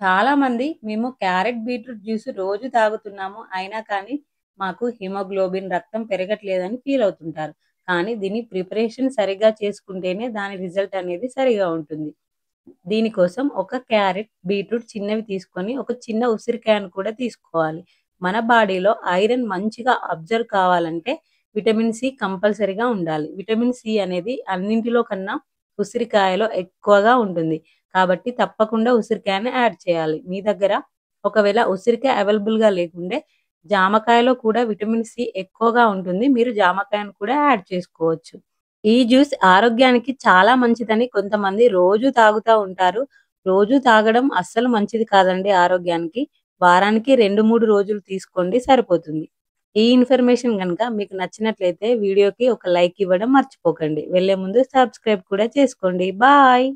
చాలామంది మేము carrot, beetroot juice రోజు తాగుతున్నాము. అయినా కానీ మాకు హిమోగ్లోబిన్ రక్తం పెరగట్లేదని ఫీల్ అవుతుంటారు. కానీ దీని ప్రిపరేషన్ సరిగ్గా చేసుకుంటేనే దాని రిజల్ట్ అనేది సరిగా ఉంటుంది. దీనికోసం ఒక క్యారెట్, బీట్రూట్ చిన్నవి తీసుకొని ఒక చిన్న ఉసిరికాయను కూడా తీసుకోవాలి. మన బాడీలో ఐరన్ మంచిగా అబ్జర్వ్ కావాలంటే విటమిన్ సి కంపల్సరీగా ఉండాలి. విటమిన్ సి అనేది అన్నింటిలో కన్నా ఉసిరికాయలో ఎక్కువగా ఉంటుంది. కాబట్టి తప్పకుండా ఉసిరికాయని యాడ్ చేయాలి. మీ దగ్గర ఒకవేళ ఉసిరికాయ అవైలబుల్‌గా లేకుంటే జామకాయలో కూడా విటమిన్ సి ఎక్కువగా ఉంటుంది. మీరు జామకాయను కూడా యాడ్ చేసుకోవచ్చు. ఈ జ్యూస్ ఆరోగ్యానికి చాలా మంచిదని కొంతమంది రోజు తాగుతా ఉంటారు. రోజు తాగడం అస్సలు మంచిది కాదండి ఆరోగ్యానికి. వారానికి 2, 3 రోజులు తీసుకోండి సరిపోతుంది. ఈ ఇన్ఫర్మేషన్ గనుక మీకు నచ్చినట్లయితే వీడియోకి ఒక లైక్ ఇవ్వడం మర్చిపోకండి. వెళ్ళే ముందు సబ్స్క్రైబ్ కూడా చేసుకోండి. బాయ్.